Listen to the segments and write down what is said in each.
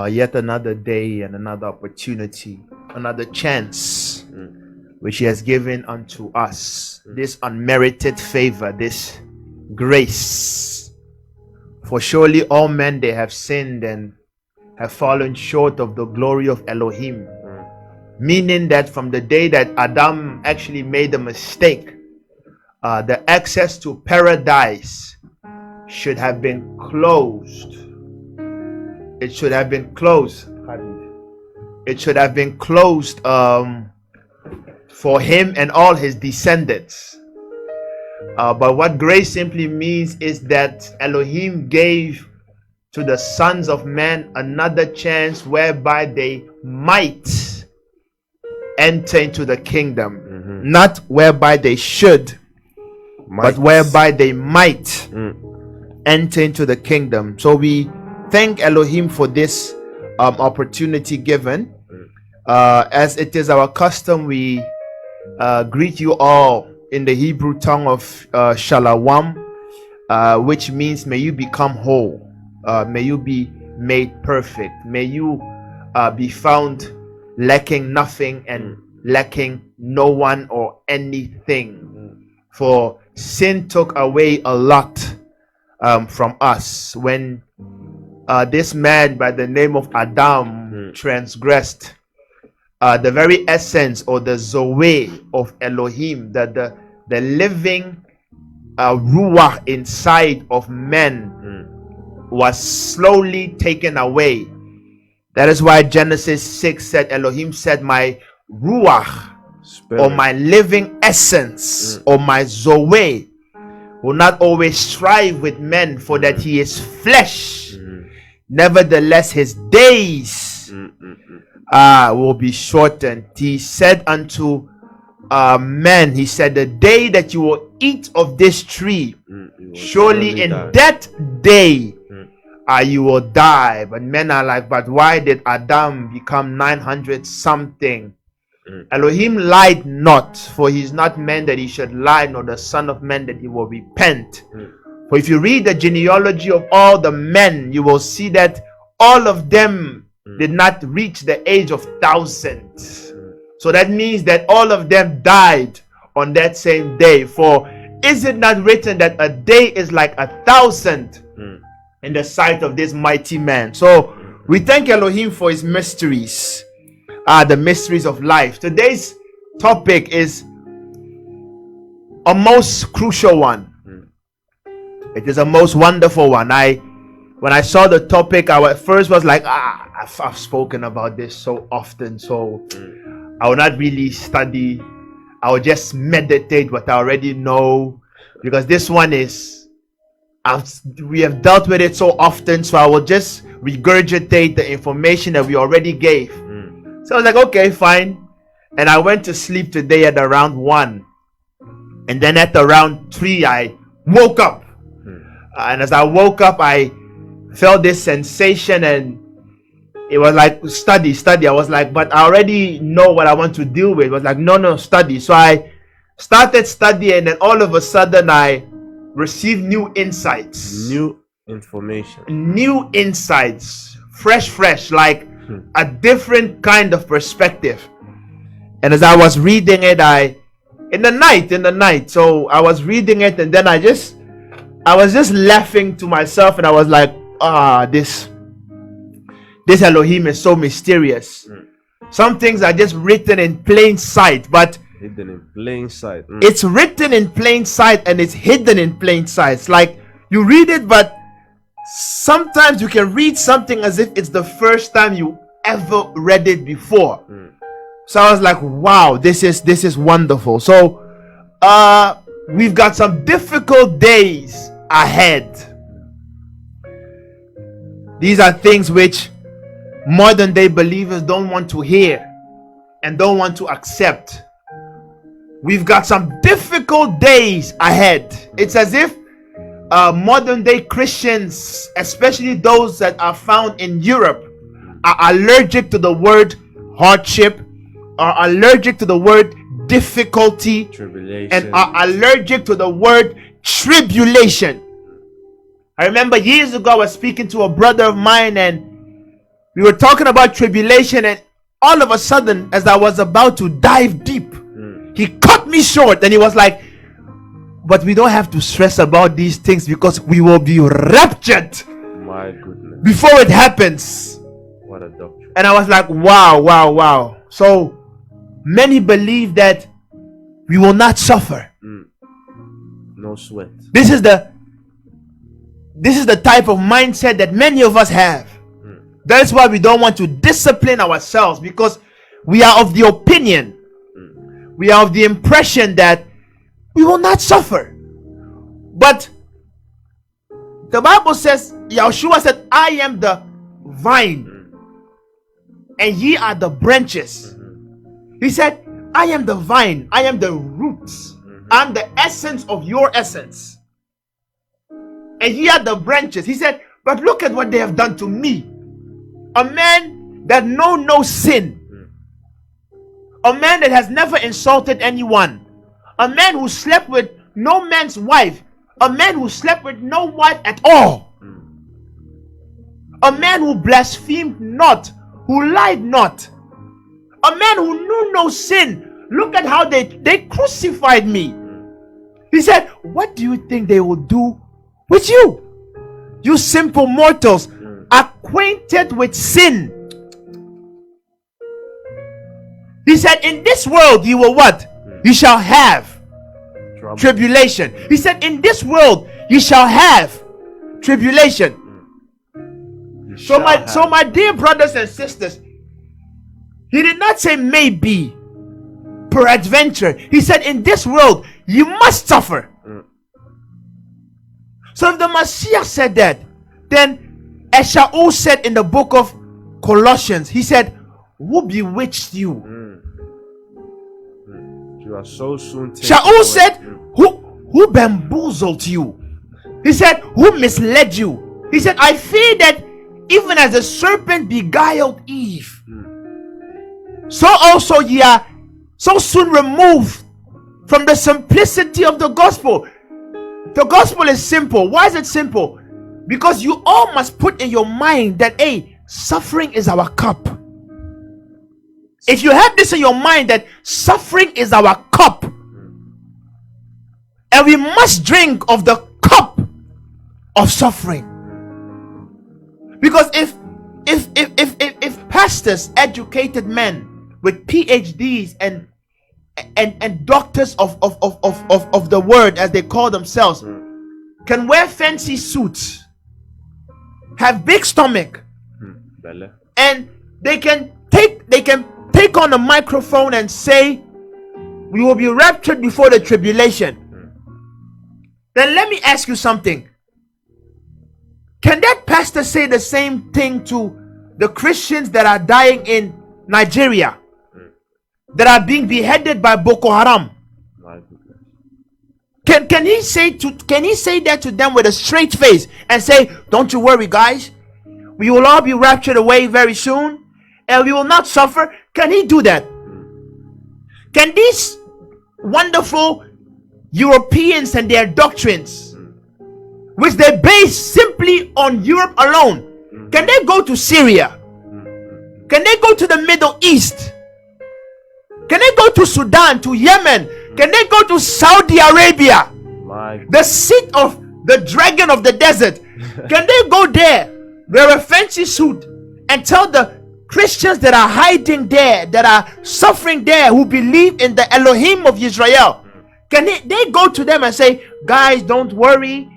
yet another day and another opportunity, another chance which He has given unto us. This unmerited favor, this grace. For surely all men, they have sinned and have fallen short of the glory of Elohim. Meaning that from the day that Adam actually made a mistake, the access to paradise should have been closed. It should have been closed. It should have been closed for him and all his descendants. But what grace simply means is that Elohim gave to the sons of men another chance whereby they might enter into the kingdom. Not whereby they should, but whereby they might enter into the kingdom. So we thank Elohim for this opportunity given. As it is our custom, we greet you all in the Hebrew tongue of Shalom, which means may you become whole, may you be made perfect, may you be found lacking nothing and lacking no one or anything. For sin took away a lot from us. When this man by the name of Adam transgressed the very essence or the Zoe of Elohim, that the living Ruach inside of men was slowly taken away. That is why Genesis 6 said, Elohim said, my Ruach, Spirit, or my living essence, or my Zoe, will not always strive with men, for that he is flesh. Nevertheless, his days will be shortened. He said unto men, he said, the day that you will eat of this tree, surely in that day you will die. But men are like, but why did Adam become 900 something? Elohim lied not, for he is not man that he should lie, nor the son of man that he will repent. For if you read the genealogy of all the men, you will see that all of them did not reach the age of 1,000. So that means that all of them died on that same day. For is it not written that a day is like 1,000 in the sight of this mighty man? So we thank Elohim for his mysteries, the mysteries of life. Today's topic is a most crucial one. It is a most wonderful one. When I saw the topic, I at first was like, I've spoken about this so often, so I will not really study. I will just meditate what I already know, because this one is, we have dealt with it so often, so I will just regurgitate the information that we already gave. So I was like, okay, fine. And I went to sleep today at around 1. And then at around 3, I woke up. And as I woke up, I felt this sensation, and it was like, study. I was like, but I already know what I want to deal with. It was like, no, study. So I started studying, and then all of a sudden I received new insights. New information. New insights. Fresh, like a different kind of perspective. And as I was reading it, in the night, so I was reading it, and then I was just laughing to myself, and I was like, this Elohim is so mysterious. Some things are just written in plain sight, but hidden in plain sight. It's written in plain sight and it's hidden in plain sight. It's like you read it, but sometimes you can read something as if it's the first time you ever read it before. So I was like, wow, this is wonderful. So we've got some difficult days ahead. These are things which modern day believers don't want to hear and don't want to accept. We've got some difficult days ahead. It's as if modern day Christians, especially those that are found in Europe, are allergic to the word hardship, are allergic to the word difficulty, tribulation, and are allergic to the word tribulation. I remember years ago I was speaking to a brother of mine, and We were talking about tribulation, and all of a sudden, as I was about to dive deep, he cut me short and he was like, but we don't have to stress about these things because we will be raptured My goodness. before it happens. What a doctrine. And I was like, wow. So many believe that we will not suffer. No sweat. This is the type of mindset that many of us have. That is why we don't want to discipline ourselves, because we are of the opinion, we are of the impression that we will not suffer. But the Bible says, Yeshua said, I am the vine and ye are the branches. He said, I am the vine, I am the roots, I'm the essence of your essence, and ye are the branches. He said, but look at what they have done to me. A man that know no sin, a man that has never insulted anyone, a man who slept with no man's wife, a man who slept with no wife at all, a man who blasphemed not, who lied not, a man who knew no sin. Look at how they crucified me. He said, what do you think they will do with you? You simple mortals, acquainted with sin. He said, in this world you will what? You shall have Trouble. tribulation. He said, in this world you shall have tribulation. You So shall my dear brothers and sisters, he did not say maybe, peradventure. He said, in this world you must suffer. So if the Messiah said that, then as Shaul said in the book of Colossians, he said, who bewitched you? You are so soon taken Shaul away. said, who bamboozled you? He said, who misled you? He said, I fear that even as the serpent beguiled Eve, so also ye are so soon removed from the simplicity of the gospel. The gospel is simple. Why is it simple? Because you all must put in your mind that, hey, suffering is our cup. If you have this in your mind that suffering is our cup, and we must drink of the cup of suffering. Because if pastors, educated men with PhDs and doctors of the word, as they call themselves, can wear fancy suits, have big stomach, and they can take on a microphone and say we will be raptured before the tribulation, then let me ask you something. Can that pastor say the same thing to the Christians that are dying in Nigeria, that are being beheaded by Boko Haram? Can he say that to them with a straight face and say, don't you worry guys, we will all be raptured away very soon and we will not suffer? Can he do that? Can these wonderful Europeans and their doctrines, which they base simply on Europe alone, can they go to Syria? Can they go to the Middle East? Can they go to Sudan, to Yemen? Can they go to Saudi Arabia, the seat of the dragon of the desert? Can they go there, wear a fancy suit, and tell the Christians that are hiding there, that are suffering there, who believe in the Elohim of Israel, can they go to them and say, guys, don't worry,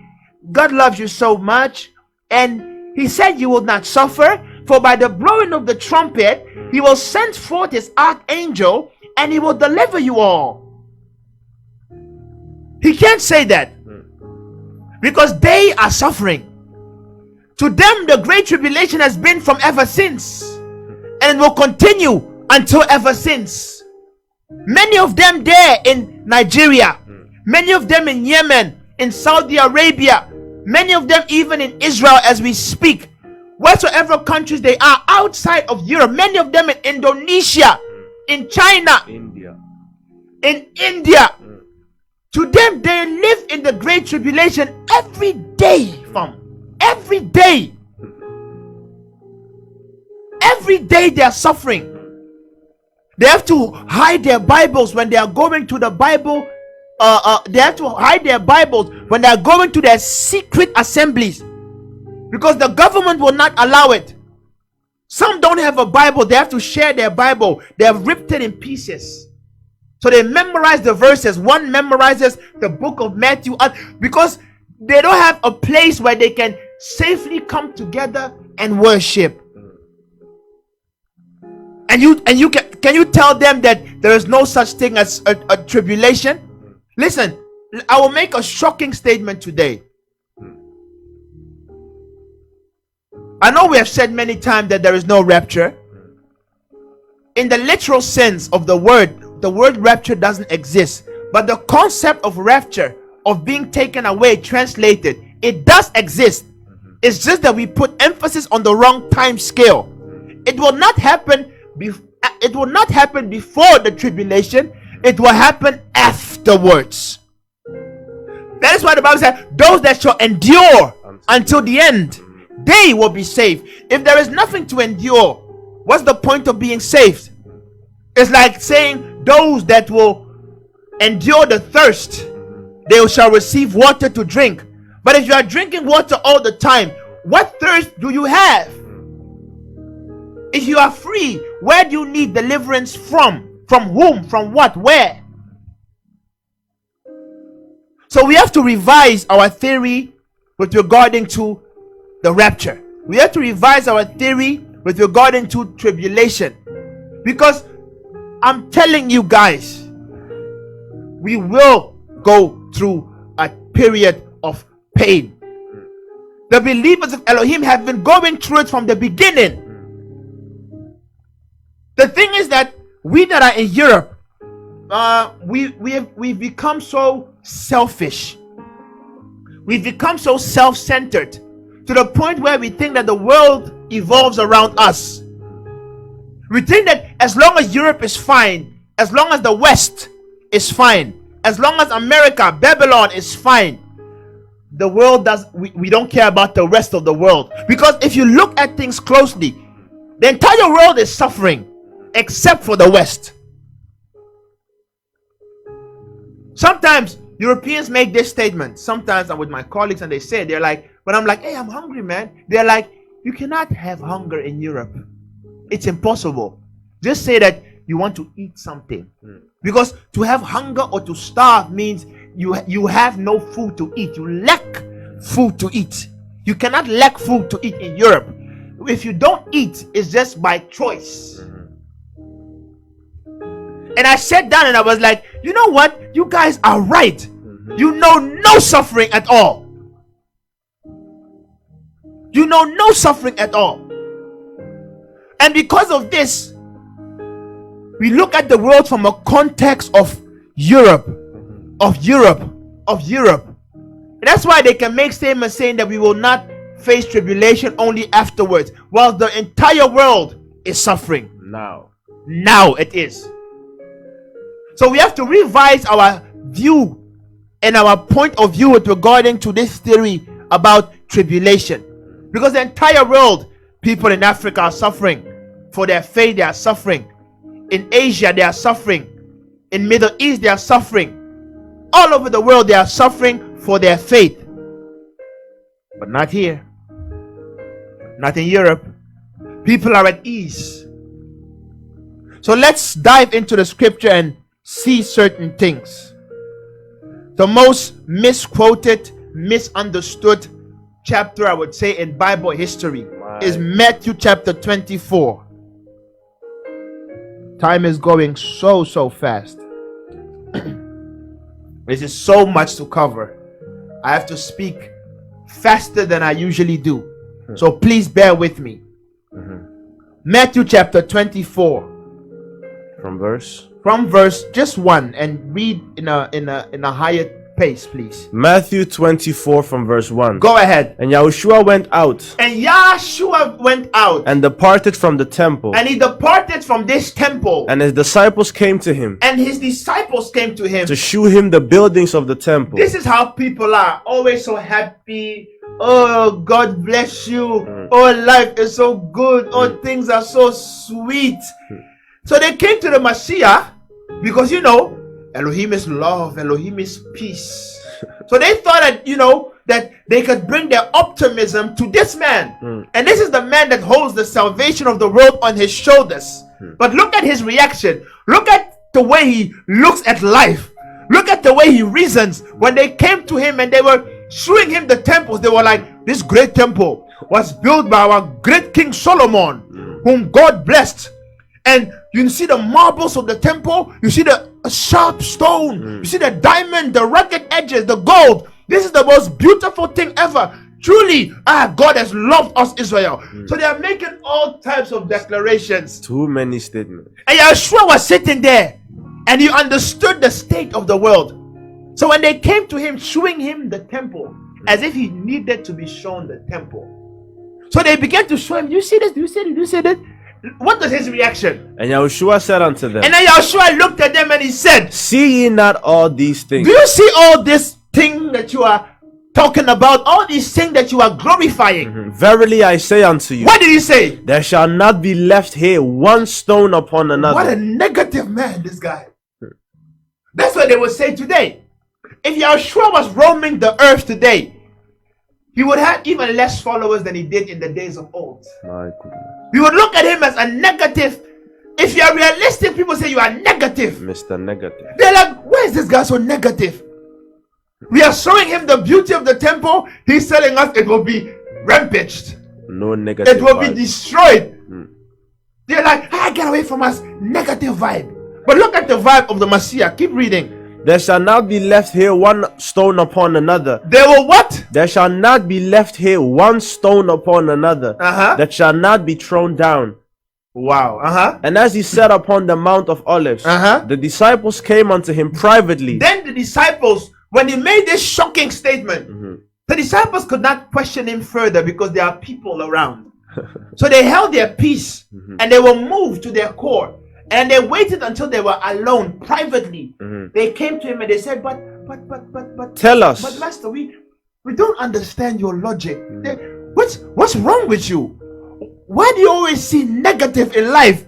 God loves you so much, and he said you will not suffer, for by the blowing of the trumpet he will send forth his archangel and he will deliver you all? He can't say that, because they are suffering. To them the great tribulation has been from ever since, and will continue until ever since. Many of them there in Nigeria, many of them in Yemen, in Saudi Arabia, many of them even in Israel as we speak, whatsoever countries they are outside of Europe, many of them in Indonesia, in China, in India. To them, they live in the great tribulation every day, every day. Every day they are suffering. They have to hide their Bibles when they are going to the Bible. They have to hide their Bibles when they are going to their secret assemblies, because the government will not allow it. Some don't have a Bible. They have to share their Bible. They have ripped it in pieces. So they memorize the verses. One memorizes the book of Matthew, because they don't have a place where they can safely come together and worship. And you can you tell them that there is no such thing as a tribulation? Listen, I will make a shocking statement today. I know we have said many times that there is no rapture. In the literal sense of the word rapture doesn't exist. But the concept of rapture, of being taken away, translated, it does exist. It's just that we put emphasis on the wrong time scale. It will not happen before the tribulation. It will happen afterwards. That is why the Bible said, those that shall endure until the end, they will be saved. If there is nothing to endure, what's the point of being saved? It's like saying those that will endure the thirst, they shall receive water to drink. But if you are drinking water all the time, what thirst do you have? If you are free, where do you need deliverance from? From whom? From what? Where? So we have to revise our theory with regarding to the rapture. We have to revise our theory with regarding to tribulation. Because I'm telling you guys, we will go through a period of pain. The believers of Elohim have been going through it from the beginning. The thing is that we that are in Europe, we've become so selfish. We've become so self-centered to the point where we think that the world evolves around us. We think that as long as Europe is fine, as long as the West is fine, as long as America, Babylon is fine, the world we don't care about the rest of the world. Because if you look at things closely, the entire world is suffering except for the West. Sometimes Europeans make this statement. Sometimes I'm with my colleagues and they say, they're like, when I'm like, hey, I'm hungry, man. They're like, you cannot have hunger in Europe. It's impossible. Just say that you want to eat something. Because to have hunger or to starve means you have no food to eat. You lack food to eat. You cannot lack food to eat in Europe. If you don't eat, it's just by choice. And I sat down and I was like, you know what? You guys are right. You know no suffering at all. You know no suffering at all. And because of this, we look at the world from a context of Europe. And that's why they can make statements saying that we will not face tribulation only afterwards, while the entire world is suffering. Now it is. So we have to revise our view and our point of view with regarding to this theory about tribulation. Because the entire world, people in Africa are suffering. For their faith, they are suffering. In Asia, they are suffering. In Middle East, they are suffering. All over the world, they are suffering for their faith. But not here. Not in Europe. People are at ease. So let's dive into the scripture and see certain things. The most misquoted, misunderstood chapter, I would say, in Bible history is Matthew chapter 24. Time is going so fast. This is so much to cover. I have to speak faster than I usually do. So please bear with me. Matthew chapter 24. From verse just 1, and read in a higher pace, please. Matthew 24 from verse 1. Go ahead. And Yahushua went out. And Yahshua went out. And departed from the temple. And he departed from this temple. And his disciples came to him. And his disciples came to him. To shew him the buildings of the temple. This is how people are. Always so happy. Oh, God bless you. Oh, life is so good. Oh, things are so sweet. So they came to the Messiah because, Elohim is love, Elohim is peace. So they thought that, that they could bring their optimism to this man. And this is the man that holds the salvation of the world on his shoulders. But look at his reaction. Look at the way he looks at life. Look at the way he reasons. When they came to him and they were showing him the temples, they were like, this great temple was built by our great King Solomon, whom God blessed. And you see the marbles of the temple, you see the sharp stone, you see the diamond, the rugged edges, the gold. This is the most beautiful thing ever. Truly, God has loved us, Israel. So they are making all types of declarations. Too many statements. And Yeshua was sitting there and he understood the state of the world. So when they came to him, showing him the temple, as if he needed to be shown the temple. So they began to show him, you see this, you see this, you see this. What was his reaction? And Yahushua said unto them, and then Yeshua looked at them and he said, see ye not all these things? Do you see all this thing that you are talking about? All these things that you are glorifying? Verily I say unto you, What did he say? there shall not be left here one stone upon another. What a negative man, this guy. That's what they would say today. If Yeshua was roaming the earth today, he would have even less followers than he did in the days of old. My goodness. We would look at him as a negative. If you are realistic, people say you are negative. Mr. Negative. They're like, why is this guy so negative? We are showing him the beauty of the temple. He's telling us it will be rampaged. No negative. It will be vibes. destroyed. They're like, get away from us. Negative vibe. But look at the vibe of the Messiah. Keep reading. There shall not be left here one stone upon another. There will what? There shall not be left here one stone upon another that shall not be thrown down. Wow. And as he sat upon the Mount of Olives, the disciples came unto him privately. Then the disciples, when he made this shocking statement, the disciples could not question him further because there are people around. So they held their peace and they were moved to their core. And they waited until they were alone privately. They came to him and they said, but tell us. But Master, we don't understand your logic. What's wrong with you? Why do you always see negative in life?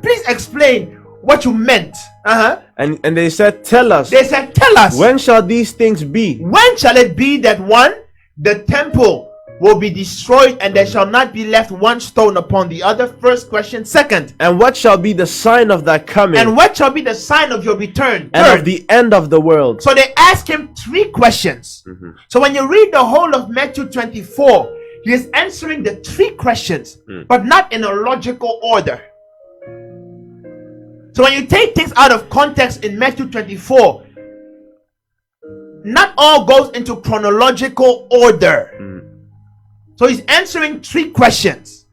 Please explain what you meant. And they said, tell us. They said, tell us. When shall these things be? When shall it be that the temple will be destroyed and there shall not be left one stone upon the other? First question. Second, and what shall be the sign of thy coming? And what shall be the sign of your return? And Third, of the end of the world? So they asked him 3 questions. So when you read the whole of Matthew 24, he is answering the 3 questions, but not in a logical order. So when you take things out of context in Matthew 24, not all goes into chronological order. So he's answering 3 questions.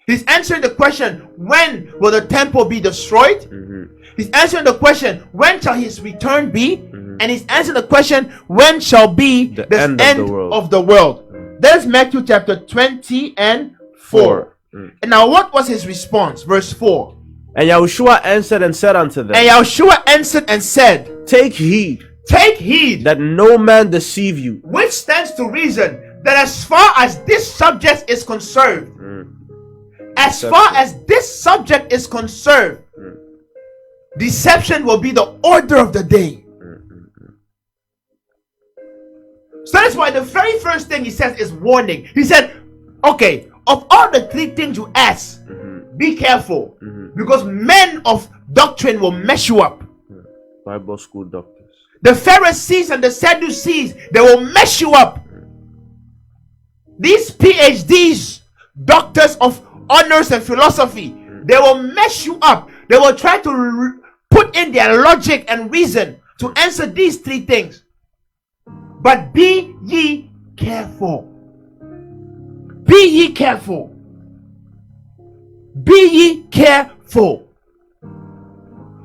He's answering the question, when will the temple be destroyed? He's answering the question, when shall his return be? And he's answering the question, when shall be the end of the world? There's Matthew chapter 20 and 4. And now what was his response? Verse 4. And Yahushua answered and said unto them, And Yahushua answered and said, take heed that no man deceive you. Which stands to reason that as far as this subject is concerned, deception will be the order of the day. So that's why the very first thing he says is warning. He said, okay, of all the 3 things you ask, be careful, because men of doctrine will mess you up. Bible school doctors. The Pharisees and the Sadducees, they will mess you up. These PhDs, doctors of honors and philosophy, they will mess you up. They will try to put in their logic and reason to answer these 3 things. But be ye careful. Be ye careful. Be ye careful.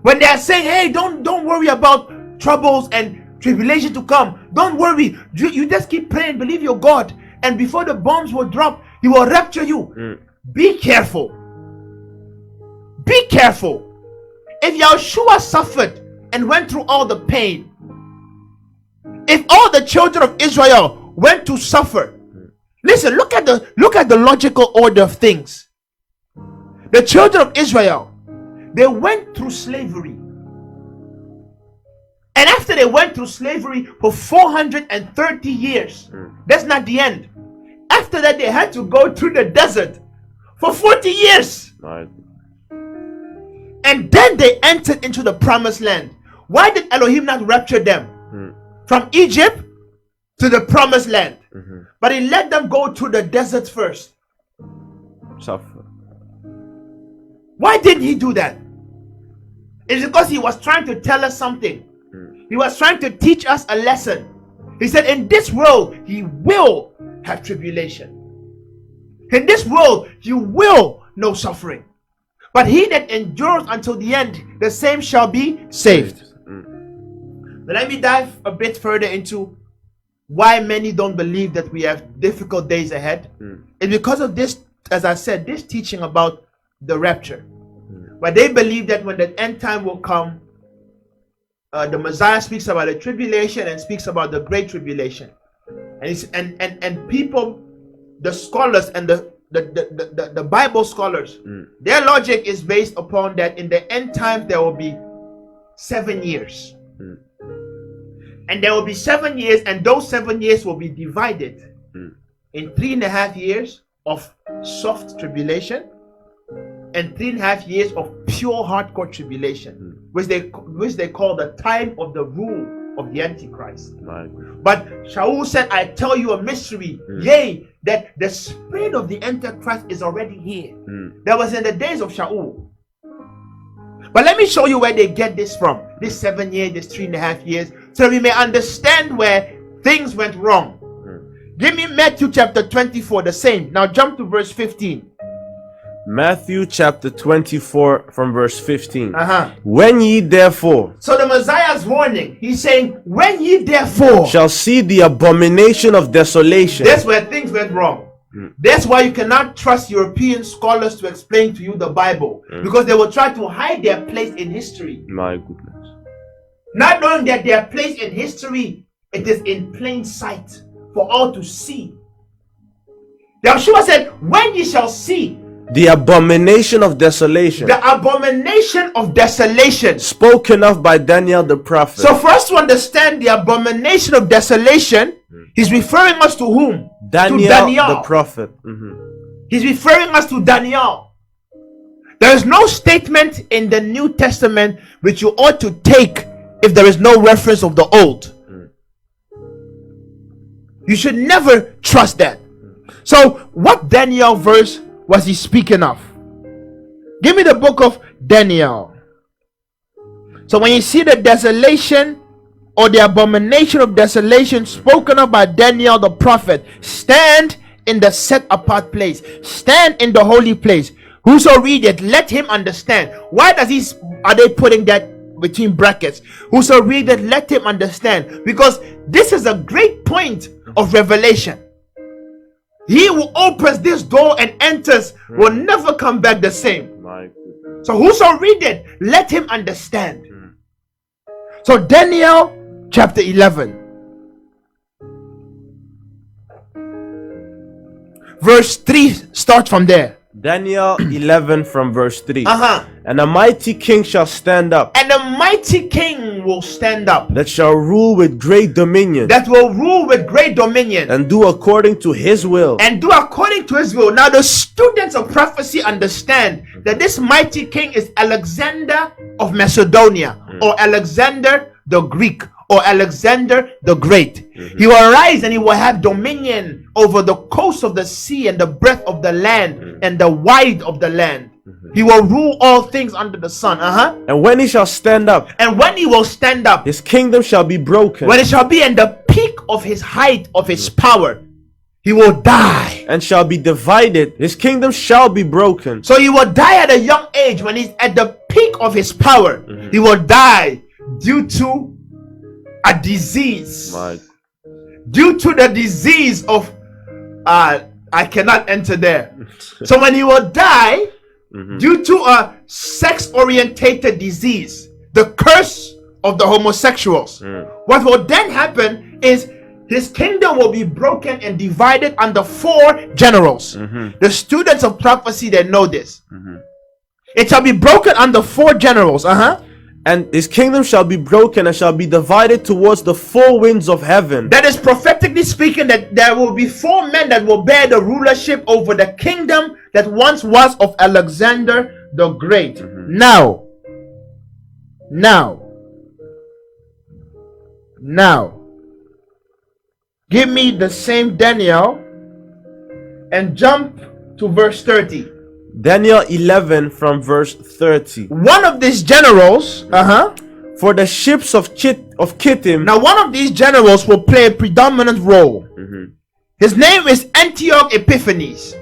When they are saying, hey, don't worry about troubles and tribulation to come. Don't worry. You just keep praying, believe your God. And before the bombs will drop, he will rapture you. Be careful. Be careful. If Yeshua suffered and went through all the pain, if all the children of Israel went to suffer. Listen, look at the logical order of things. The children of Israel, they went through slavery. And after they went through slavery for 430 years, that's not the end. After that, they had to go through the desert for 40 years. Right. And then they entered into the promised land. Why did Elohim not rapture them from Egypt to the promised land? But he let them go through the desert first. Suffer. Why didn't he do that? It's because he was trying to tell us something. He was trying to teach us a lesson. He said, in this world, you will have tribulation. In this world, you will know suffering. But he that endures until the end, the same shall be saved. But let me dive a bit further into why many don't believe that we have difficult days ahead. It's because of this, as I said, this teaching about the rapture. But they believe that when the end time will come, the Messiah speaks about the tribulation and speaks about the great tribulation. And people, the scholars and the Bible scholars, their logic is based upon that in the end times there will be 7 years. And there will be 7 years, and those 7 years will be divided in 3.5 years of soft tribulation and 3.5 years of pure hardcore tribulation, which they call the time of the rule of the Antichrist. But Shaul said, I tell you a mystery, yea, that the spirit of the Antichrist is already here. That was in the days of Shaul. But let me show you where they get this from, this 7 years, this 3.5 years, so we may understand where things went wrong. Give me Matthew chapter 24, the same. Now jump to verse 15. Matthew chapter 24 from verse 15. When ye therefore, so the Messiah's warning, he's saying, when ye therefore shall see the abomination of desolation. That's where things went wrong. That's why you cannot trust European scholars to explain to you the Bible, because they will try to hide their place in history. My goodness. Not knowing that their place in history, it is in plain sight for all to see. Yeshua said, when ye shall see the abomination of desolation. The abomination of desolation. Spoken of by Daniel the prophet. So for us to understand the abomination of desolation, he's referring us to whom? Daniel the prophet. He's referring us to Daniel. There is no statement in the New Testament which you ought to take if there is no reference of the Old. You should never trust that. So what Daniel verse was he speaking of? Give me the book of Daniel. So when you see the desolation or the abomination of desolation spoken of by Daniel the prophet, stand in the set apart place, stand in the holy place. Whoso read it, let him understand. Why are they putting that between brackets? Whoso read it, let him understand. Because this is a great point of revelation. He who opens this door and enters will never come back the same. So whoso read it, let him understand. So Daniel chapter 11 verse 3 starts from there. Daniel 11 from verse 3. And a mighty king shall stand up. And a mighty king will stand up. That shall rule with great dominion. That will rule with great dominion. And do according to his will. And do according to his will. Now the students of prophecy understand that this mighty king is Alexander of Macedonia. Or Alexander the Greek. Or Alexander the Great. He will arise and he will have dominion over the coast of the sea and the breadth of the land and the wide of the land. He will rule all things under the sun. And when he shall stand up, and when he will stand up, his kingdom shall be broken. When it shall be in the peak of his height of his power, he will die. And shall be divided. His kingdom shall be broken. So he will die at a young age. When he's at the peak of his power, he will die due to a disease. Due to the disease of I cannot enter there. So when he will die due to a sex orientated disease, the curse of the homosexuals, what will then happen is his kingdom will be broken and divided under 4 generals. The students of prophecy, they know this. It shall be broken under 4 generals. And his kingdom shall be broken and shall be divided towards the 4 winds of heaven. That is prophetically speaking, that there will be 4 men that will bear the rulership over the kingdom that once was of Alexander the Great. Now, give me the same Daniel and jump to verse 30. Daniel 11 from verse 30. One of these generals, For the ships of Kittim. Now one of these generals will play a predominant role. His name is Antioch Epiphanes.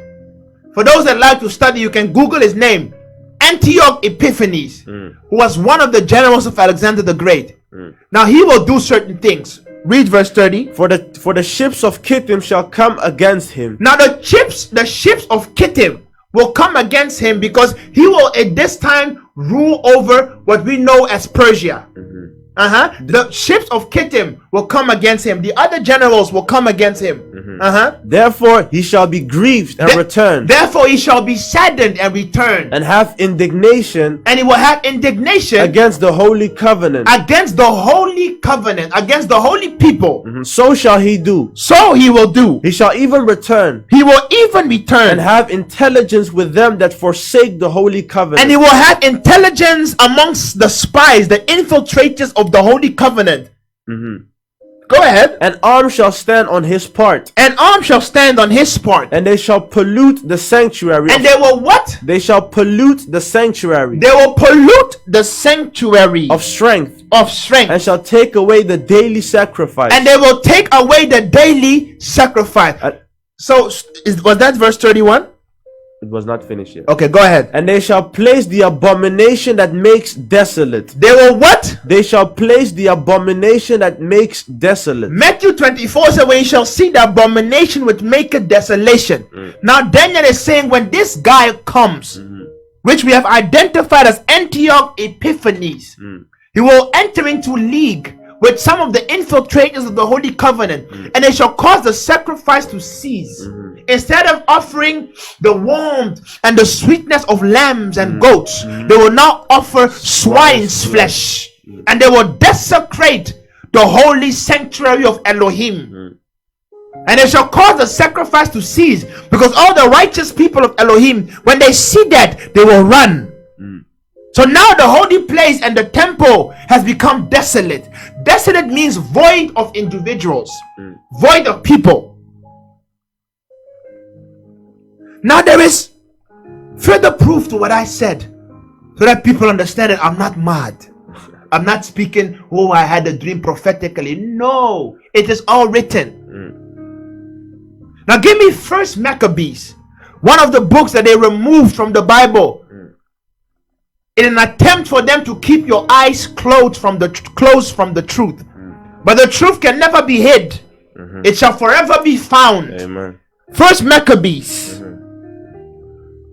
For those that like to study, you can Google his name. Antioch Epiphanes, who was one of the generals of Alexander the Great. Now he will do certain things. Read verse 30. For the ships of Kittim shall come against him. Now the ships of Kittim will come against him, because he will at this time rule over what we know as Persia. The ships of Kittim will come against him. The other generals will come against him. Therefore he shall be grieved and return. Therefore he shall be saddened and return. And have indignation. And he will have indignation against the holy covenant. Against the holy covenant. Against the holy people. So shall he do. So he will do. He shall even return. He will even return. And have intelligence with them that forsake the holy covenant. And he will have intelligence amongst the spies, the infiltrators of the holy covenant. Go ahead. An arm shall stand on his part. An arm shall stand on his part. And they shall pollute the sanctuary. And they will what? They shall pollute the sanctuary. They will pollute the sanctuary of strength. And shall take away the daily sacrifice. And they will take away the daily sacrifice. So was that verse 31? It was not finished yet. Okay, go ahead. And they shall place the abomination that makes desolate. They will what? They shall place the abomination that makes desolate. Matthew 24 says, when you shall see the abomination which maketh desolation. Now Daniel is saying, when this guy comes, which we have identified as Antioch Epiphanes, he will enter into league with some of the infiltrators of the Holy Covenant, and they shall cause the sacrifice to cease. Instead of offering the warmth and the sweetness of lambs and goats, they will now offer swine's flesh, and they will desecrate the holy sanctuary of Elohim. And they shall cause the sacrifice to cease, because all the righteous people of Elohim, when they see that, they will run. So now the holy place and the temple has become desolate. Desolate means void of individuals, void of people. Now there is further proof to what I said, so that people understand that I'm not mad. I'm not speaking, oh, I had a dream prophetically. No, it is all written. Now give me First Maccabees, one of the books that they removed from the Bible, in an attempt for them to keep your eyes closed from the truth. But the truth can never be hid. It shall forever be found. Amen. First Maccabees,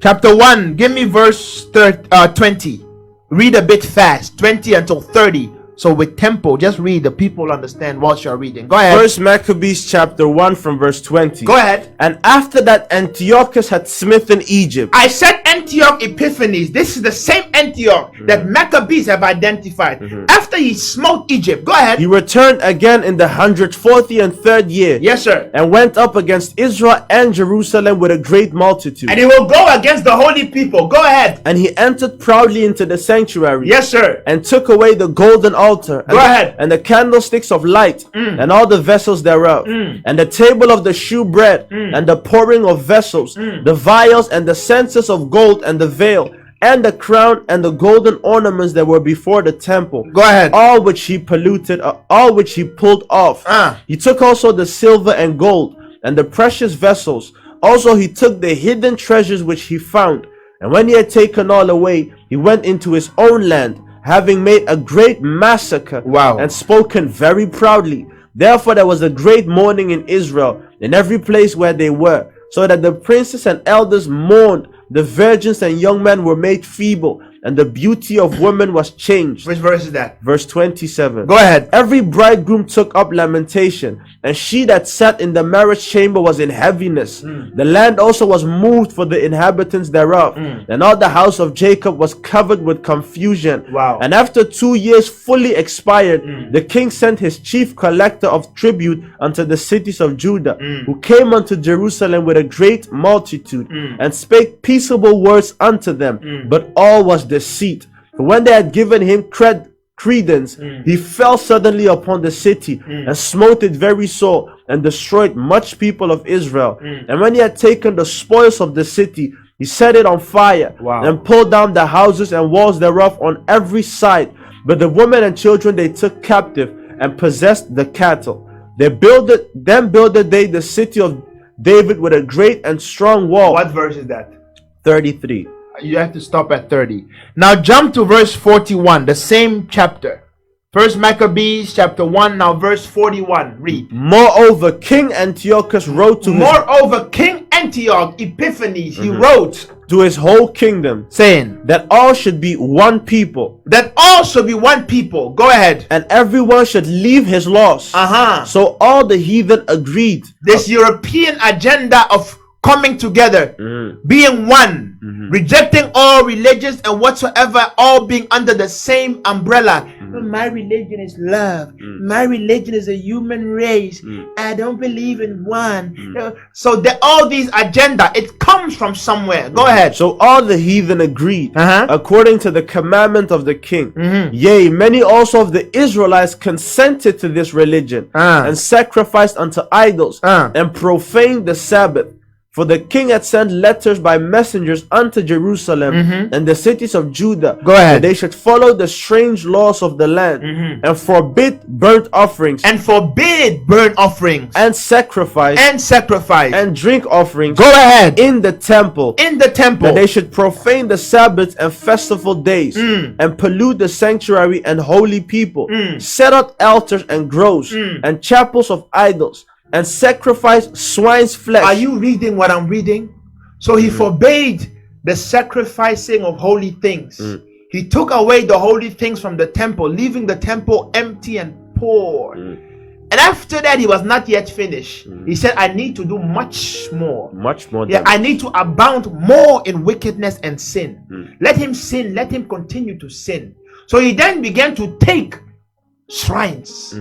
chapter 1, give me verse 20. Read a bit fast, 20 until 30. So with tempo, just read, the people understand what you're reading. Go ahead. First Maccabees chapter 1 from verse 20. Go ahead. And after that Antiochus had smitten Egypt. I said Antioch Epiphanes. This is the same Antioch that Maccabees have identified. After he smote Egypt. Go ahead. He returned again in the 143rd year. Yes, sir. And went up against Israel and Jerusalem with a great multitude. And he will go against the holy people. Go ahead. And he entered proudly into the sanctuary. Yes, sir. And took away the golden altar. Go ahead. And the candlesticks of light. And all the vessels thereof. And the table of the shewbread. And the pouring of vessels. The vials and the censers of gold. And the veil. And the crown and the golden ornaments that were before the temple. Go ahead. All which he polluted. All which he pulled off. He took also the silver and gold. And the precious vessels. Also he took the hidden treasures which he found. And when he had taken all away, he went into his own land, having made a great massacre. Wow. And spoken very proudly. Therefore there was a great mourning in Israel, in every place where they were, so that the princes and elders mourned, the virgins and young men were made feeble, and the beauty of women was changed. Which verse is that? Verse 27. Go ahead. Every bridegroom took up lamentation, and she that sat in the marriage chamber was in heaviness. The land also was moved for the inhabitants thereof, and all the house of Jacob was covered with confusion. Wow. And after 2 years fully expired, the king sent his chief collector of tribute unto the cities of Judah, who came unto Jerusalem with a great multitude, and spake peaceable words unto them, but all was deceit. For when they had given him credence, he fell suddenly upon the city, and smote it very sore, and destroyed much people of Israel. And when he had taken the spoils of the city, he set it on fire, Wow. and pulled down the houses and walls thereof on every side. But the women and children they took captive, and possessed the cattle. Then builded they the city of David with a great and strong wall. What verse is that? 33. You have to stop at 30. Now jump to verse 41, the same chapter. First Maccabees chapter 1, now verse 41. Read. Moreover, King Antiochus wrote to Moreover, King Antioch Epiphanes, he wrote his whole kingdom, saying that all should be one people, that all should be one people. Go ahead. and everyone should leave his laws. So all the heathen agreed. This European agenda of coming together, being one, rejecting all religions and whatsoever, all being under the same umbrella. My religion is love. My religion is a human race. I don't believe in one. So all these agenda, it comes from somewhere. Go ahead. So all the heathen agreed, according to the commandment of the king. Yea, many also of the Israelites consented to this religion, and sacrificed unto idols, and profaned the Sabbath. For the king had sent letters by messengers unto Jerusalem and the cities of Judah, Go ahead. that they should follow the strange laws of the land, and forbid burnt offerings, And forbid burnt offerings and sacrifice, and drink offerings go ahead. in the temple, In the temple. that they should profane the Sabbaths and festival days, and pollute the sanctuary and holy people, set up altars and groves, and chapels of idols, and sacrifice swine's flesh. Are you reading what I'm reading? So he forbade the sacrificing of holy things. He took away the holy things from the temple, leaving the temple empty and poor. And after that, he was not yet finished. He said, I need to do much more. Much more Yeah, than I need to abound more in wickedness and sin. Let him sin. Let him continue to sin. So he then began to take shrines.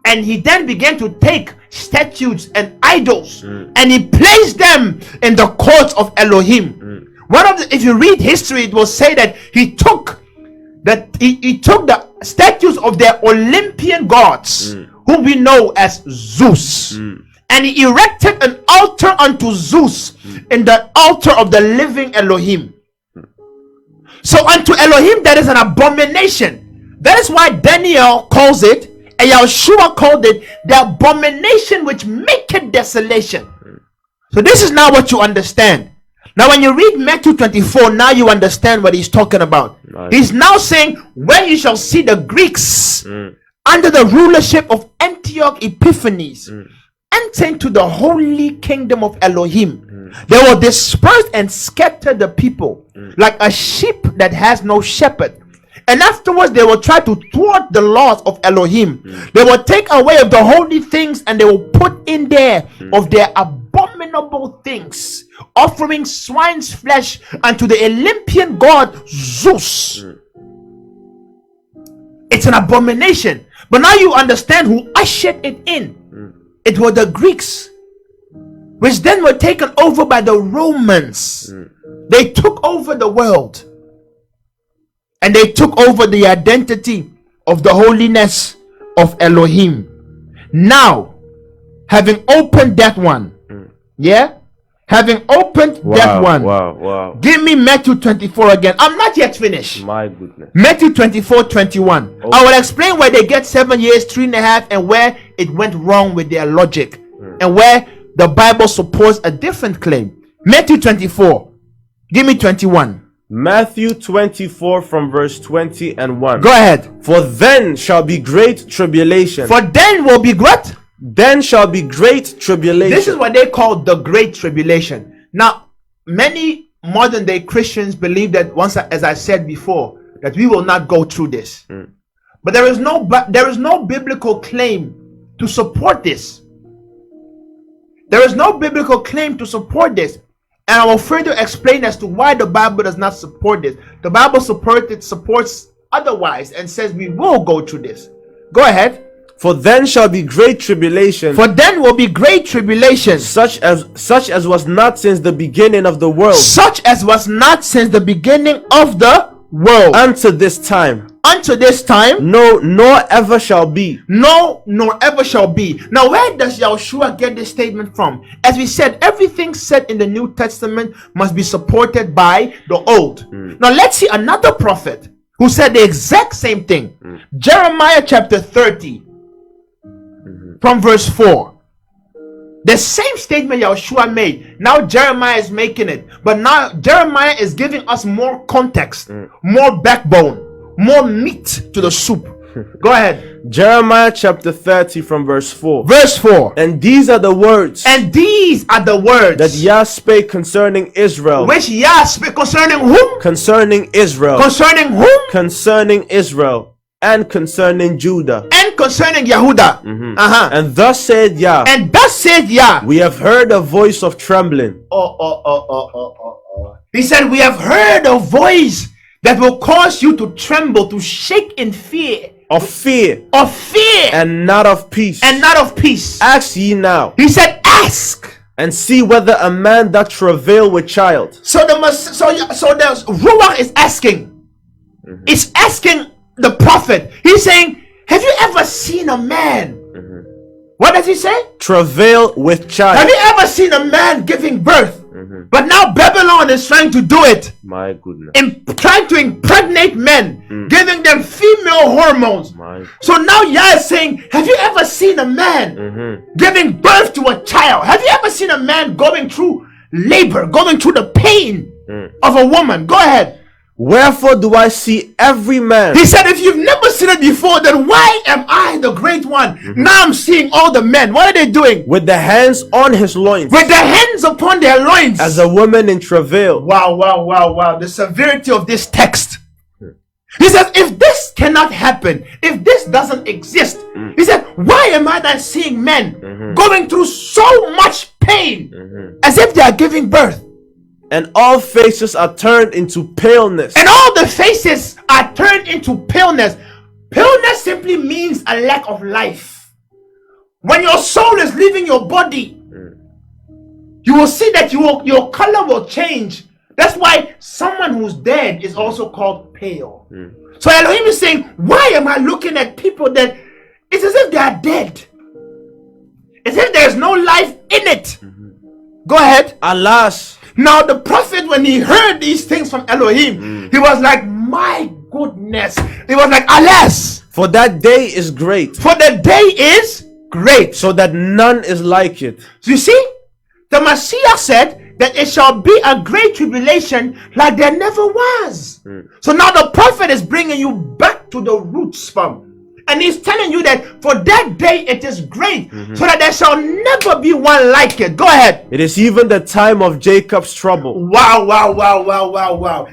And he then began to take statues and idols, and he placed them in the courts of Elohim. If you read history, it will say that he took the statues of their Olympian gods, whom we know as Zeus, and he erected an altar unto Zeus in the altar of the living Elohim. So unto Elohim there is an abomination. That is why Daniel calls it, and Yeshua called it, the abomination which maketh desolation. So this is now what you understand. Now when you read Matthew 24, now you understand what he's talking about. Nice. He's now saying, when you shall see the Greeks under the rulership of Antioch Epiphanes enter into the holy kingdom of Elohim, they will disperse and scatter the people like a sheep that has no shepherd. And afterwards they will try to thwart the laws of Elohim. They will take away of the holy things, and they will put in there of their abominable things, offering swine's flesh unto the Olympian god Zeus. It's an abomination. But now you understand who ushered it in. It was the Greeks, which then were taken over by the Romans. They took over the world. And they took over the identity of the holiness of Elohim. Now, having opened that one, having opened that one, Wow. give me Matthew 24 again. I'm not yet finished. My goodness. Matthew 24:21. I will explain where they get 7 years, 3.5, and where it went wrong with their logic, and where the Bible supports a different claim. Matthew 24. Give me 21. Matthew 24 from verse 20 and 1. Go ahead. For then shall be great tribulation. For then will be what? Then shall be great tribulation. This is what they call the great tribulation. Now, many modern day Christians believe that as I said before, that we will not go through this. But there is no biblical claim to support this. There is no biblical claim to support this. And I will further explain as to why the Bible does not support this. The Bible supports otherwise and says we will go through this. Go ahead. For then shall be great tribulation. For then will be great tribulation. Such as was not since the beginning of the world. Such as was not since the beginning of the world. Unto this time. Unto this time. No, nor ever shall be. No, nor ever shall be. Now, where does Yahushua get this statement from? As we said, everything said in the New Testament must be supported by the Old. Now, let's see another prophet who said the exact same thing. Jeremiah chapter 30. From verse 4. The same statement Yahushua made. Now Jeremiah is making it. But now Jeremiah is giving us more context, more backbone, more meat to the soup. Go ahead. Jeremiah chapter 30 from verse 4. Verse 4. And these are the words. And these are the words. That Yah spake concerning Israel. Which Yah spake concerning whom? Concerning Israel. Concerning whom? Concerning Israel. And concerning Judah. And concerning Yehuda. And thus said Yah. And thus said Yah. We have heard a voice of trembling. He said, we have heard a voice that will cause you to tremble, to shake in fear. Of fear. Of fear. And not of peace. And not of peace. Ask ye now. He said, ask. And see whether a man doth travail with child. So the Ruach is asking. It's asking the prophet. He's saying, have you ever seen a man? What does he say? Travail with child. Have you ever seen a man giving birth? But now Babylon is trying to do it. My goodness. Trying to impregnate men, giving them female hormones. So now Yah is saying, have you ever seen a man giving birth to a child? Have you ever seen a man going through labor, going through the pain of a woman? Go ahead. Wherefore do I see every man? He said, if you've never seen it before, then why am I the great one? Now I'm seeing all the men. What are they doing? With the hands on his loins. With the hands upon their loins. As a woman in travail. Wow. The severity of this text. He says, if this cannot happen, if this doesn't exist, he said, why am I not seeing men going through so much pain as if they are giving birth? And all faces are turned into paleness. And all the faces are turned into paleness. Paleness simply means a lack of life. When your soul is leaving your body, you will see that your color will change. That's why someone who's dead is also called pale. So Elohim is saying, why am I looking at people that it's as if they are dead? As if there's no life in it. Go ahead. Alas. Now the prophet, when he heard these things from Elohim, he was like, my goodness. He was like, alas. For that day is great. For the day is great. So that none is like it. So you see, the Messiah said that it shall be a great tribulation like there never was. So now the prophet is bringing you back to the roots from. And he's telling you that for that day it is great, so that there shall never be one like it. Go ahead. It is even the time of Jacob's trouble. Wow.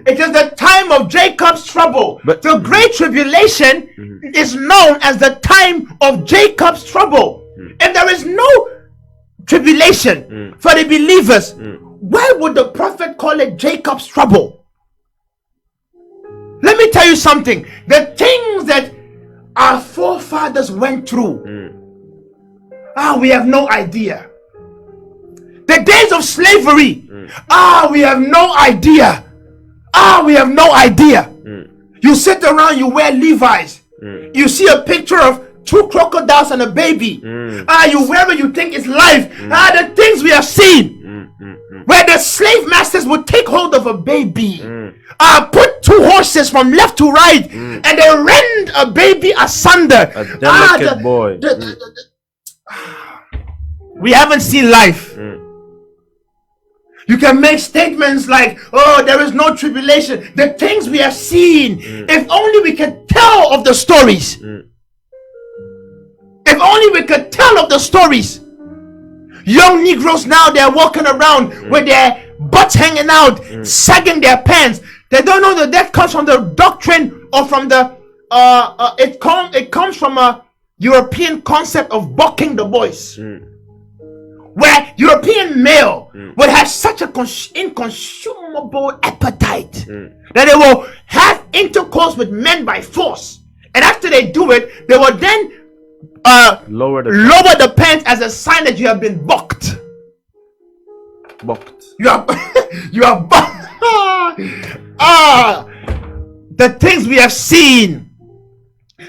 It is the time of Jacob's trouble. But the great tribulation is known as the time of Jacob's trouble. If there is no tribulation for the believers, why would the prophet call it Jacob's trouble? Let me tell you something. The things that our forefathers went through, we have no idea. The days of slavery, we have no idea. We have no idea. You sit around, you wear Levi's, you see a picture of 2 crocodiles and a baby. You wear it, you think it's life. The things we have seen, where the slave masters would take hold of a baby, put 2 horses from left to right, and they rend a baby asunder. A delicate boy. We haven't seen life. You can make statements like, oh, there is no tribulation. The things we have seen, if only we could tell of the stories. If only we could tell of the stories. Young Negroes now, they're walking around with their butts hanging out, sagging their pants. They don't know that comes from the doctrine or from the it comes from a European concept of bucking the boys, where European male would have such a inconsumable appetite that they will have intercourse with men by force, and after they do it, they will then lower the pants as a sign that you have been bucked. You are bucked. The things we have seen,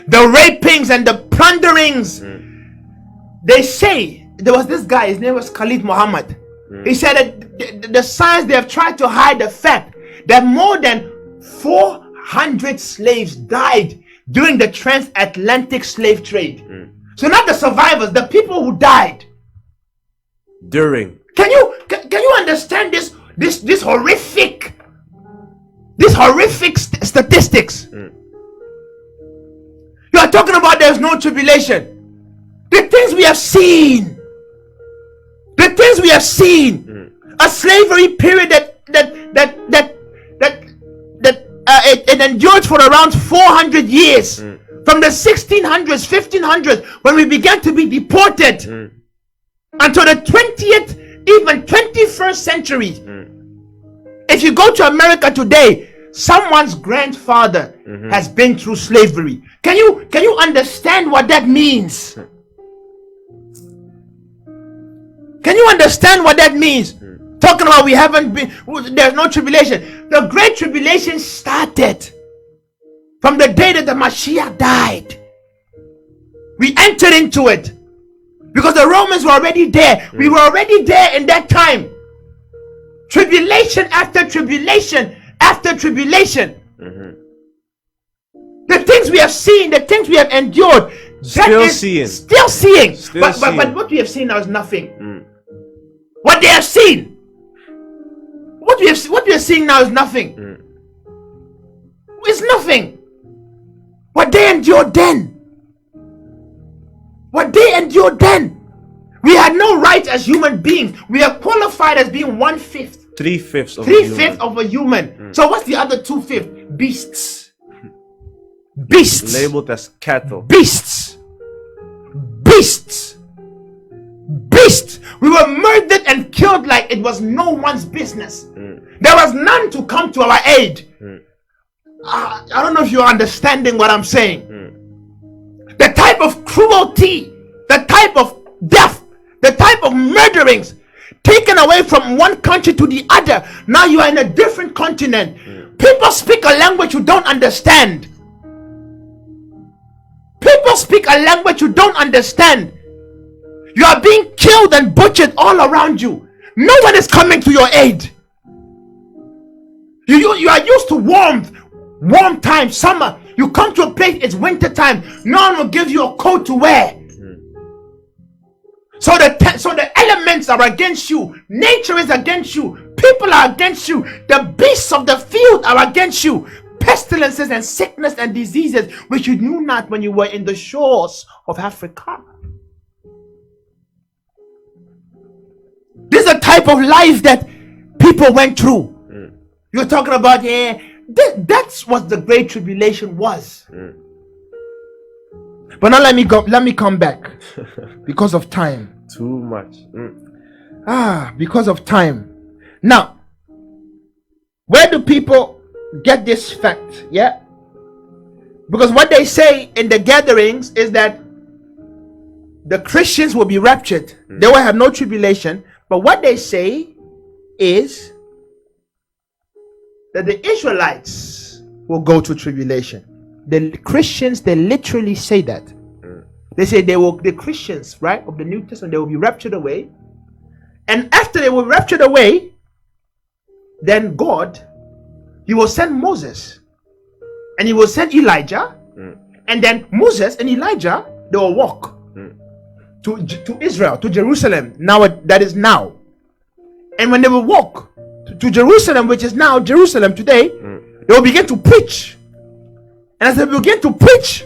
the rapings and the plunderings. They say there was this guy, his name was Khalid Muhammad. He said that the science, they have tried to hide the fact that more than 400 slaves died during the transatlantic slave trade. So not the survivors, the people who died during. Can you understand this horrific statistics? You are talking about there's no tribulation. The things we have seen, a slavery period it endured for around 400 years, from the 1600s, 1500s, when we began to be deported, until the 20th, even 21st century. If you go to America today, someone's grandfather has been through slavery. Can you understand what that means? Can you understand what that means? Talking about there's no tribulation. The great tribulation started from the day that the Mashiach died. We entered into it because the Romans were already there. We were already there in that time. Tribulation after tribulation after tribulation. The things we have seen, the things we have endured, still seeing. But what we have seen now is nothing. What they have seen, what we are seeing now is nothing. It's nothing. What they endured then. We had no rights as human beings. We are qualified as being 1/5. 3/5 of a human. So what's the other 2/5? Beasts. Labeled as cattle. Beasts. We were murdered and killed like it was no one's business. There was none to come to our aid. I don't know if you're understanding what I'm saying. The type of cruelty, the type of death, the type of murderings, taken away from one country to the other. Now you are in a different continent. People speak a language you don't understand. You are being killed and butchered all around you. No one is coming to your aid. You are used to warm time, summer. You come to a place, it's winter time. No one will give you a coat to wear. So the elements are against you. Nature is against you. People are against you. The beasts of the field are against you. Pestilences and sickness and diseases which you knew not when you were in the shores of Africa. This is the type of life that people went through. You're talking about, that's what the Great Tribulation was. But now let me come back because of time. Too much. Because of time. Now, where do people get this fact? Yeah, because what they say in the gatherings is that the Christians will be raptured. They will have no tribulation. But what they say is that the Israelites will go to tribulation. The Christians, they literally say that. They say the Christians, right, of the New Testament, they will be raptured away. And after they were raptured away, then God, he will send Moses. And he will send Elijah. And then Moses and Elijah, they will walk to Israel, to Jerusalem. Now that is now. And when they will walk to Jerusalem, which is now Jerusalem today, they will begin to preach. And as they begin to preach,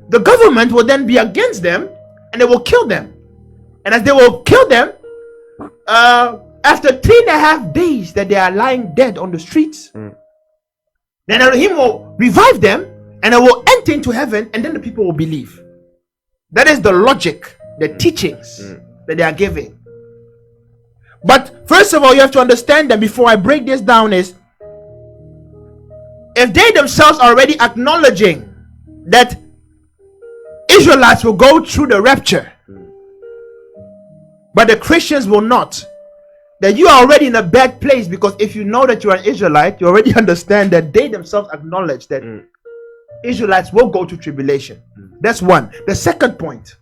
the government will then be against them and they will kill them. And as they will kill them, after 3.5 days that they are lying dead on the streets, then Elohim will revive them and it will enter into heaven, and then the people will believe. That is the logic, the teachings that they are giving. But first of all, you have to understand that before I break this down is, if they themselves are already acknowledging that Israelites will go through the rapture, but the Christians will not, then you are already in a bad place, because if you know that you are an Israelite, you already understand that they themselves acknowledge that Israelites will go to tribulation. That's one. The second point,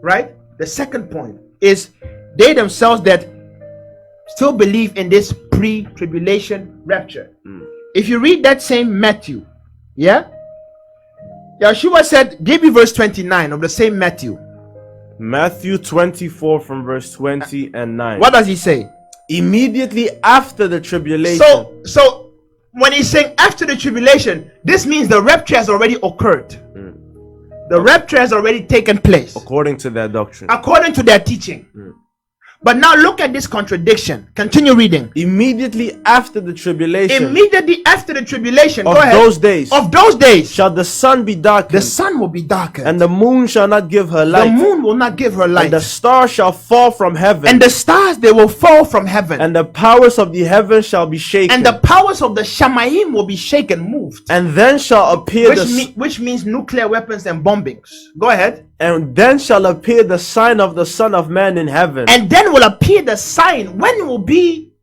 right? The second point is they themselves that still believe in this pre-tribulation rapture. If you read that same Matthew, Yeshua said, give me verse 29 of the same Matthew. Matthew 24 from verse 20 and 9. What does he say? Immediately after the tribulation. So when he's saying after the tribulation, this means the rapture has already occurred. The rapture has already taken place. According to their doctrine. According to their teaching. But now look at this contradiction. Continue reading. Immediately after the tribulation. Immediately after the tribulation. Of go ahead. those days. Of those days. Shall the sun be darkened. The sun will be darkened. And the moon shall not give her light. The moon will not give her light. And the stars shall fall from heaven. And the stars, they will fall from heaven. And the powers of the heavens shall be shaken. And the powers of the Shamayim will be shaken, moved. And then shall appear which means nuclear weapons and bombings. Go ahead. And then shall appear the sign of the Son of Man in heaven. And then will appear the sign. When will be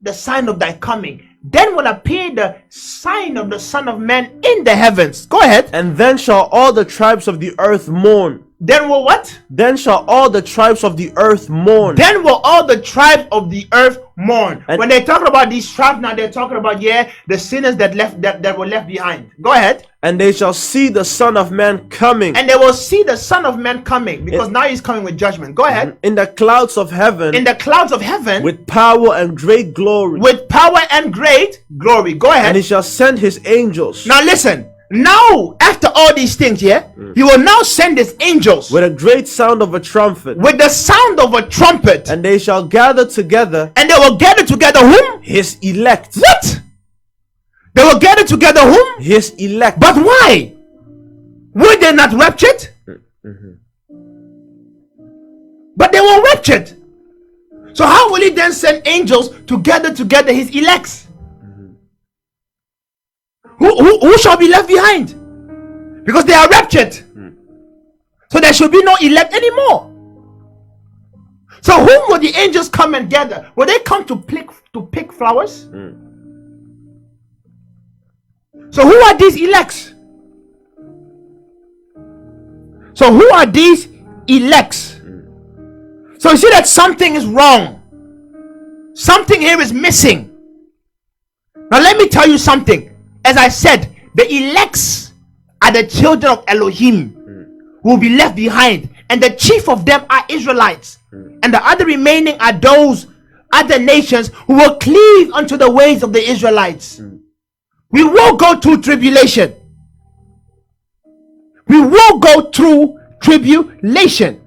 the sign of thy coming? Then will appear the sign of the Son of Man in the heavens. Go ahead. And then shall all the tribes of the earth mourn. Then will what? Then shall all the tribes of the earth mourn. Then will all the tribes of the earth mourn. And when they talk about these tribes now, they're talking about the sinners that were left behind. Go ahead. And they shall see the Son of Man coming. And they will see the Son of Man coming, because now he's coming with judgment. Go ahead. In the clouds of heaven. In the clouds of heaven. With power and great glory. With power and great glory. Go ahead. And he shall send his angels. Now listen. Now, after all these things, he will now send his angels with a great sound of a trumpet. With the sound of a trumpet. And they shall gather together. And they will gather together whom? His elect. What? They will gather together whom? His elect. But why? Were they not raptured? But they were raptured. So how will he then send angels to gather together his elects? Who shall be left behind? Because they are raptured. So there should be no elect anymore. So whom will the angels come and gather? Will they come to pick flowers? So who are these elects? So who are these elects? So you see that something is wrong. Something here is missing. Now let me tell you something. As I said, the elects are the children of Elohim who will be left behind, and the chief of them are Israelites, and the other remaining are those other nations who will cleave unto the ways of the Israelites. We will go through tribulation. We will go through tribulation.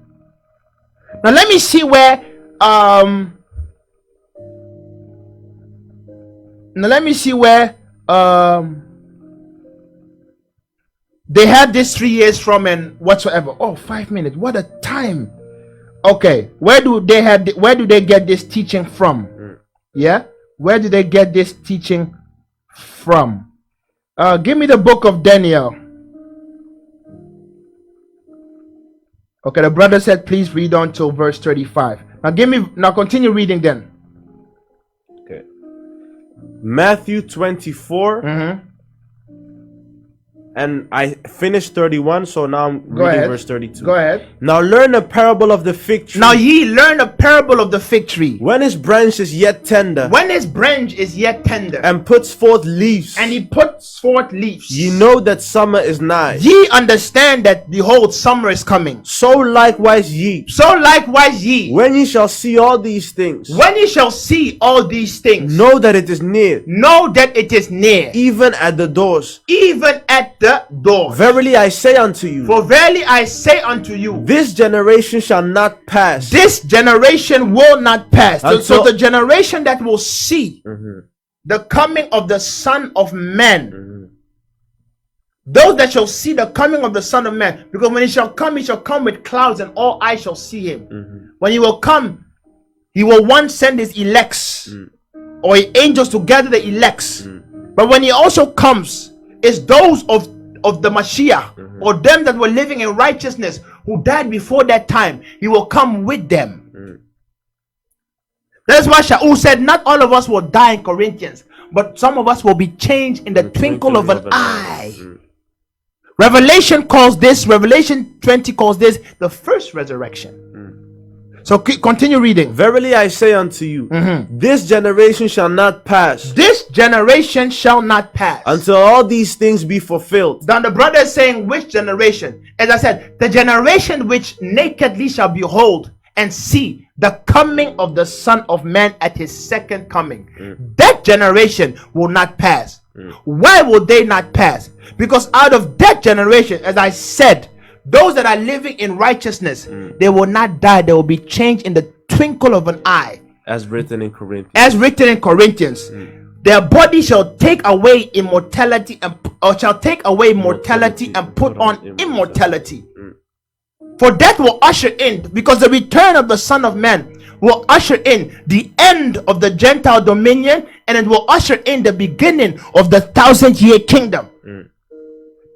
Now let me see where they had this 3 years from and whatsoever. Oh, 5 minutes. What a time. Okay, where do they get this teaching from? Where do they get this teaching from? Give me the book of Daniel. Okay, the brother said please read on till verse 35. Now continue reading then. Okay. Matthew 24. And I finished 31, so now I'm reading verse 32. Go ahead. Now learn a parable of the fig tree. Now ye learn a parable of the fig tree. When his branch is yet tender. When his branch is yet tender. And puts forth leaves. And he puts forth leaves. Ye know that summer is nigh. Ye understand that behold, summer is coming. So likewise ye. When ye shall see all these things. Know that it is near. Even at the the doors. Verily I say unto you, For verily I say unto you, this generation shall not pass. this generation will not pass. So Until- the generation that will see the coming of the Son of Man, those that shall see the coming of the Son of Man, because when he shall come with clouds, and all eyes shall see him. When he will come, he will once send his elects or angels to gather the elects. But when he also comes, it's those of the Mashiach, or them that were living in righteousness, who died before that time. He will come with them. That's why Shaul said, not all of us will die in Corinthians, but some of us will be changed in the twinkle of an eye. Revelation 20 calls this the first resurrection. So continue reading. Verily I say unto you, this generation shall not pass This generation shall not pass until all these things be fulfilled. Then the brother is saying, which generation? As I said, the generation which nakedly shall behold and see the coming of the Son of Man at his second coming. That generation will not pass. Why will they not pass? Because out of that generation, as I said, those that are living in righteousness, they will not die. They will be changed in the twinkle of an eye. As written in Corinthians. As written in Corinthians. Their body shall take away immortality or shall take away mortality and put on immortality. For that will usher in, because the return of the Son of Man will usher in the end of the Gentile dominion, and it will usher in the beginning of the 1,000-year kingdom.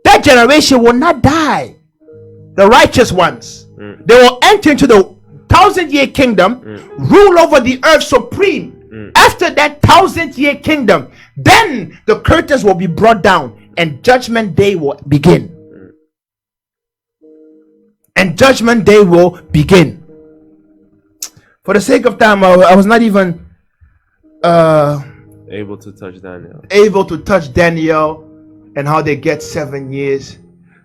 That generation will not die. The righteous ones, they will enter into the 1,000-year kingdom, rule over the earth supreme. After that 1,000-year kingdom, then the curtains will be brought down and judgment day will begin. And judgment day will begin. For the sake of time, I was not even able to touch Daniel. And how they get 7 years.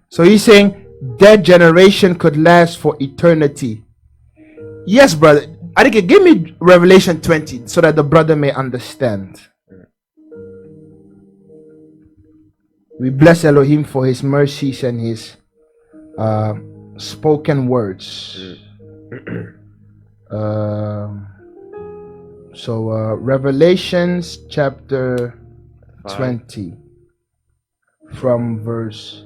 So he's saying that generation could last for eternity. Yes, brother. I think give me Revelation 20 so that the brother may understand. We bless Elohim for his mercies and his spoken words. Revelations chapter 20 from verse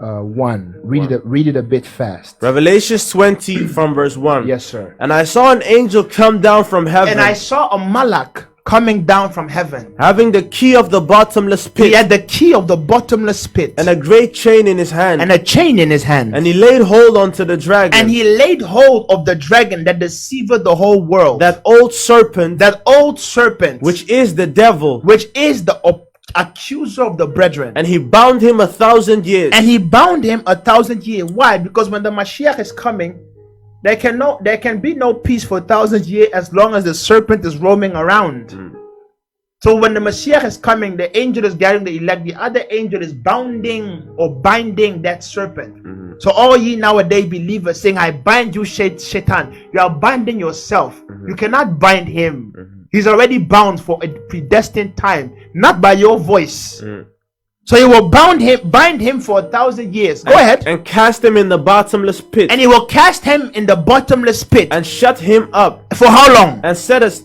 1. Read it a bit fast. Revelations 20 from verse 1. Yes, sir. And I saw an angel come down from heaven. And I saw a malak coming down from heaven, having the key of the bottomless pit. He had the key of the bottomless pit, and a great chain in his hand. And a chain in his hand. And he laid hold onto the dragon. And he laid hold of the dragon that deceiveth the whole world. That old serpent. Which is the devil. Which is the accuser of the brethren. And he bound him 1,000 years. Why? Because when the Mashiach is coming, there can be no peace for 1,000 years as long as the serpent is roaming around. So when the Mashiach is coming, the angel is gathering the elect, the other angel is bounding or binding that serpent. So all ye nowadays believers saying, I bind you, Shaitan, you are binding yourself. You cannot bind him. He's already bound for a predestined time, not by your voice. So you will bind him for 1,000 years. Go ahead. And cast him in the bottomless pit. And he will cast him in the bottomless pit. And shut him up. For how long? And set us.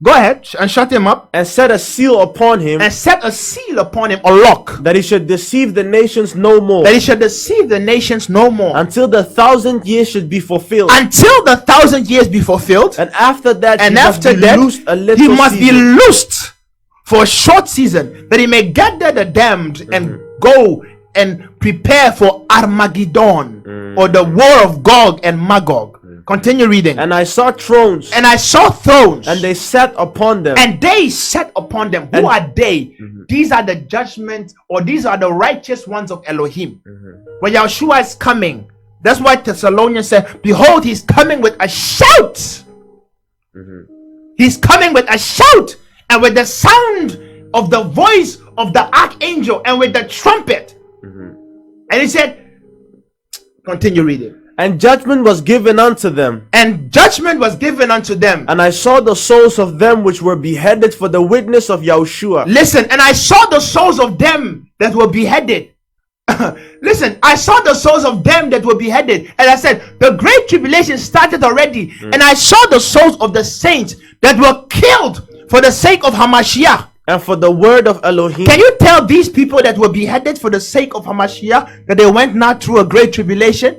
Go ahead and shut him up. And set a seal upon him. And set a seal upon him, a lock. That he should deceive the nations no more. That he should deceive the nations no more. Until the 1,000 years should be fulfilled. Until the 1,000 years be fulfilled. And after that, he must be loosed for a short season, that he may gather the damned and go and prepare for Armageddon, or the war of Gog and Magog. Continue reading. And I saw thrones. And I saw thrones. And they sat upon them. And they sat upon them. Who are they? These are the judgments, or these are the righteous ones of Elohim. When Yahshua is coming, that's why Thessalonians said, behold, he's coming with a shout. He's coming with a shout. And with the sound of the voice of the archangel, and with the trumpet. And he said, continue reading. And judgment was given unto them. And judgment was given unto them. And I saw the souls of them which were beheaded for the witness of Yahushua. Listen, and I saw the souls of them that were beheaded Listen, I saw the souls of them that were beheaded, and I said the great tribulation started already, and I saw the souls of the saints that were killed for the sake of Hamashiach and for the word of Elohim. Can you tell these people that were beheaded for the sake of Hamashiach that they went not through a great tribulation?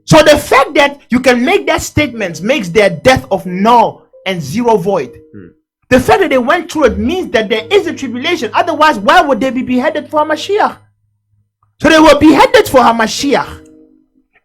So the fact that you can make that statement makes their death of null and zero void. The fact that they went through it means that there is a tribulation. Otherwise, why would they be beheaded for Hamashiach? So they were beheaded for Hamashiach.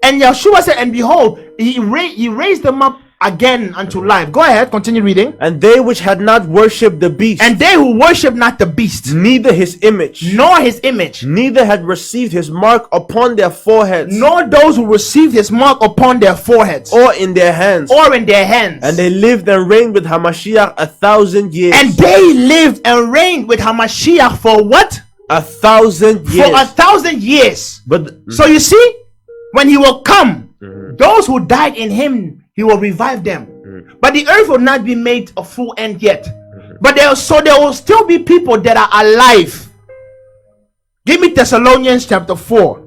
And Yeshua said, and behold, he raised them up again unto life. Go ahead, continue reading. And they which had not worshipped the beast, and they who worship not the beast, neither his image, nor his image, neither had received his mark upon their foreheads, nor those who received his mark upon their foreheads, or in their hands, and they lived and reigned with Hamashiach 1,000 years. And they lived and reigned with Hamashiach for what? 1,000 years. For 1,000 years. But so you see, when he will come, those who died in him, he will revive them. But the earth will not be made a full end yet. But there will still be people that are alive. Give me Thessalonians chapter 4.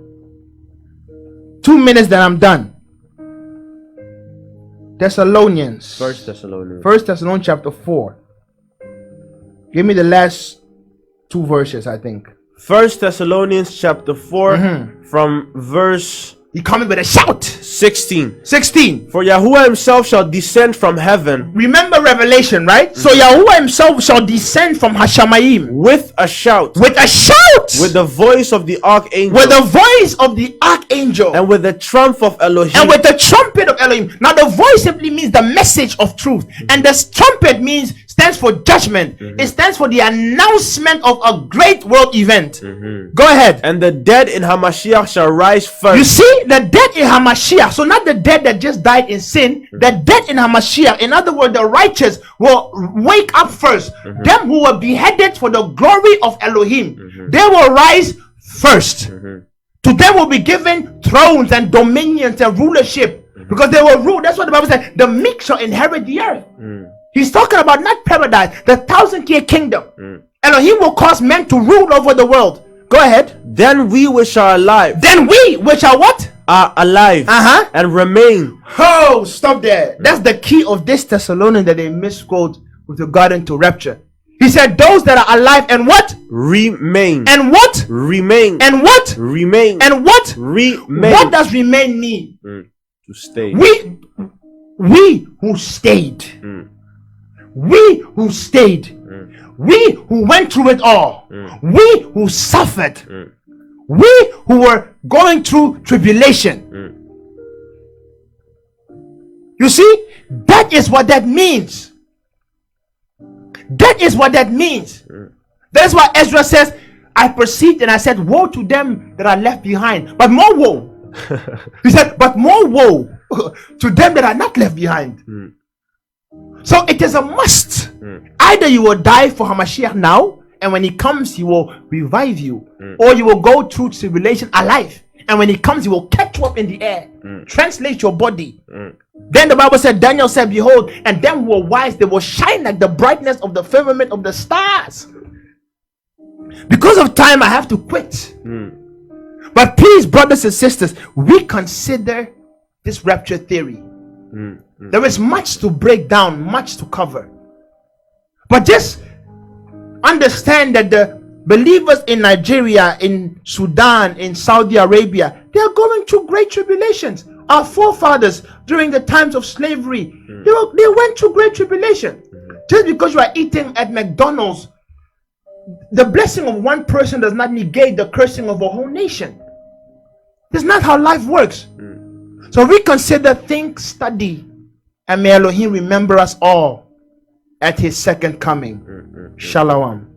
2 minutes, then I'm done. Thessalonians. First Thessalonians. First Thessalonians chapter 4. Give me the last 2 verses, I think. First Thessalonians chapter 4 from verse... He coming with a shout. 16. For Yahuwah himself shall descend from heaven. Remember Revelation, right? So Yahuwah himself shall descend from Hashamayim with a shout. With the voice of the archangel. And with the trump of Elohim. And with the trumpet of Elohim. Now the voice simply means the message of truth. And the trumpet stands for judgment. It stands for the announcement of a great world event. Go ahead. And the dead in Hamashiach shall rise first. You see, the dead in Hamashiach, so not the dead that just died in sin, the dead in Hamashiach, in other words, the righteous will wake up first. Them who were beheaded for the glory of Elohim, they will rise first. To them will be given thrones and dominions and rulership, because they will rule. That's what the Bible said, the meek shall inherit the earth. He's talking about not paradise, the 1,000-year kingdom. Elohim will cause men to rule over the world. Go ahead. Then we which are alive. Then we which are what? Are alive. And remain. Oh, stop there. That's the key of this Thessalonian that they misquote with regard to rapture. He said those that are alive and what? Remain. And what? Remain. And what? Remain. And what? Remain. What does remain mean? To stay. We who stayed. We who stayed. We who went through it all. We who suffered. We who were going through tribulation. You see, that is what that means. That is what that means. That's why Ezra says, I perceived and I said, woe to them that are left behind. But more woe. He said, but more woe to them that are not left behind. So it is a must. Either you will die for Hamashiach now, and when he comes, he will revive you, or you will go through tribulation alive, and when he comes, he will catch you up in the air, translate your body. Then the Bible said, Daniel said, behold, and them who are wise, they will shine like the brightness of the firmament of the stars. Because of time, I have to quit. But please, brothers and sisters, we consider this rapture theory. There is much to break down, much to cover. But just understand that the believers in Nigeria, in Sudan, in Saudi Arabia, they are going through great tribulations. Our forefathers during the times of slavery, they went through great tribulation. Just because you are eating at McDonald's, the blessing of one person does not negate the cursing of a whole nation. That's not how life works. So we consider, think, study, and may Elohim remember us all at his second coming. Shalom.